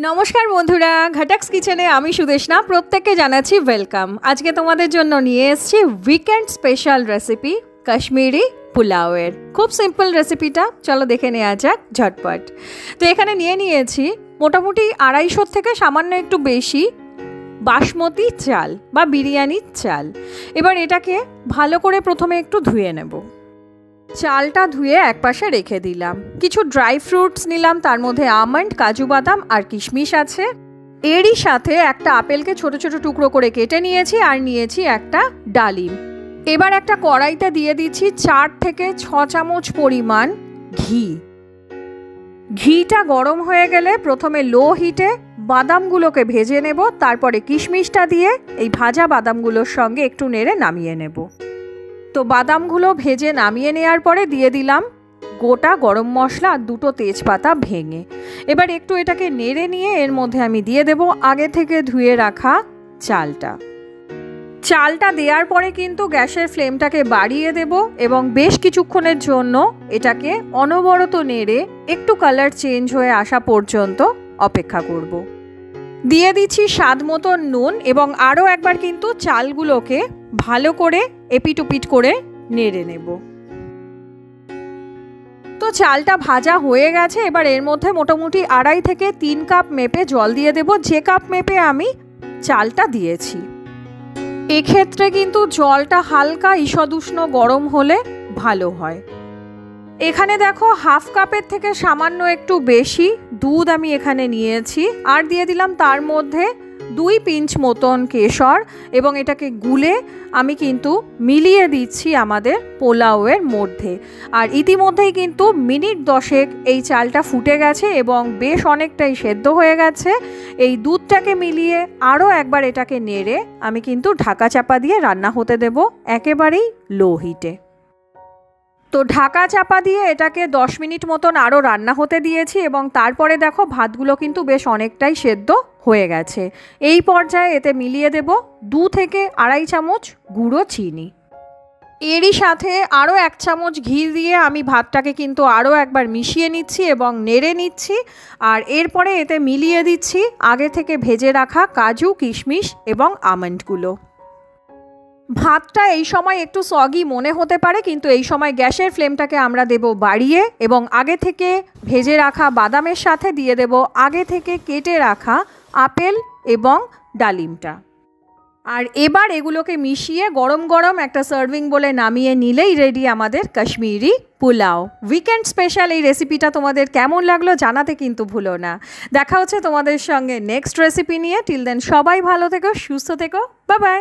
নমস্কার বন্ধুরা, ঘাটাক্স কিচেনে আমি সুদেশনা প্রত্যেককে জানাচ্ছি ওয়েলকাম। আজকে তোমাদের জন্য নিয়ে এসেছি উইকেন্ড স্পেশাল রেসিপি কাশ্মীরি পোলাওয়ের। খুব সিম্পল রেসিপিটা, চলো দেখে নেওয়া যাক ঝটপট। তো এখানে নিয়ে নিয়েছি মোটামুটি 250 থেকে সামান্য একটু বেশি বাসমতি চাল বা বিরিয়ানির চাল। এবার এটাকে ভালো করে প্রথমে একটু ধুয়ে নেব। চালটা ধুয়ে একপাশে রেখে দিলাম। কিছু ড্রাই ফ্রুটস নিলাম, তার মধ্যে আমন্ড, কাজু বাদাম আর কিশমিশ আছে। এরই সাথে একটা আপেলকে ছোট ছোট টুকরো করে কেটে নিয়েছি আর নিয়েছি একটা ডালিম। এবার একটা কড়াইতে দিয়ে দিচ্ছি 4 থেকে 6 চামচ পরিমাণ ঘি। ঘিটা গরম হয়ে গেলে প্রথমে লো হিটে বাদামগুলোকে ভেজে নেব, তারপরে কিশমিশটা দিয়ে এই ভাজা বাদামগুলোর সঙ্গে একটু নেড়ে নামিয়ে নেব। তো বাদামগুলো ভেজে নামিয়ে নেওয়ার পরে দিয়ে দিলাম গোটা গরম মশলা আর 2টো তেজপাতা ভেঙে। এবার একটু এটাকে নেড়ে নিয়ে এর মধ্যে আমি দিয়ে দেব আগে থেকে ধুয়ে রাখা চালটা। চালটা দেওয়ার পরে কিন্তু গ্যাসের ফ্লেমটাকে বাড়িয়ে দেব এবং বেশ কিছুক্ষণের জন্য এটাকে অনবরত নেড়ে একটু কালার চেঞ্জ হয়ে আসা পর্যন্ত অপেক্ষা করব। দিয়ে দিচ্ছি স্বাদ মতো নুন এবং আরও একবার কিন্তু চালগুলোকে ভালো করে এপিট ওপিট করে নেড়ে নেব। তো চালটা ভাজা হয়ে গেছে। এবার এর মধ্যে মোটামুটি 2.5 থেকে 3 কাপ মেপে জল দিয়ে দেব, যে কাপ মেপে আমি চালটা দিয়েছি। এক্ষেত্রে কিন্তু জলটা হালকা ঈষদুষ্ণ গরম হলে ভালো হয়। এখানে দেখো হাফ কাপের থেকে সামান্য একটু বেশি দুধ আমি এখানে নিয়েছি আর দিয়ে দিলাম তার মধ্যে 2 পিঞ্চ মতন কেশর এবং এটাকে গুলে আমি কিন্তু মিলিয়ে দিচ্ছি আমাদের পোলাওয়ের মধ্যে। আর ইতিমধ্যেই কিন্তু মিনিট 10 এই চালটা ফুটে গেছে এবং বেশ অনেকটাই সেদ্ধ হয়ে গেছে। এই দুধটাকে মিলিয়ে আরও একবার এটাকে নেড়ে আমি কিন্তু ঢাকা চাপা দিয়ে রান্না হতে দেব একেবারেই লো হিটে। তো ঢাকা চাপা দিয়ে এটাকে 10 মিনিট মতন আরও রান্না হতে দিয়েছি এবং তারপরে দেখো ভাতগুলো কিন্তু বেশ অনেকটাই সেদ্ধ হয়ে গেছে। এই পর্যায়ে এতে মিলিয়ে দেব 2 থেকে 2.5 চামচ গুঁড়ো চিনি। এরই সাথে আরও 1 চামচ ঘি দিয়ে আমি ভাতটাকে কিন্তু আরও একবার মিশিয়ে নিচ্ছি এবং নেড়ে নিচ্ছি। আর এরপরে এতে মিলিয়ে দিচ্ছি আগে থেকে ভেজে রাখা কাজু, কিশমিশ এবং আমন্ডগুলো। ভাতটা এই সময় একটু সগি মনে হতে পারে, কিন্তু এই সময় গ্যাসের ফ্লেমটাকে আমরা দেব বাড়িয়ে এবং আগে থেকে ভেজে রাখা বাদামের সাথে দিয়ে দেব আগে থেকে কেটে রাখা আপেল এবং ডালিমটা। আর এবার এগুলোকে মিশিয়ে গরম গরম একটা সার্ভিং বলে নামিয়ে নিলেই রেডি আমাদের কাশ্মীরি পোলাও। উইকেন্ড স্পেশাল এই রেসিপিটা তোমাদের কেমন লাগলো জানাতে কিন্তু ভুলো না। দেখা হচ্ছে তোমাদের সঙ্গে নেক্সট রেসিপি নিয়ে। টিল দেন সবাই ভালো থেকো, সুস্থ থেকো, বাই বাই।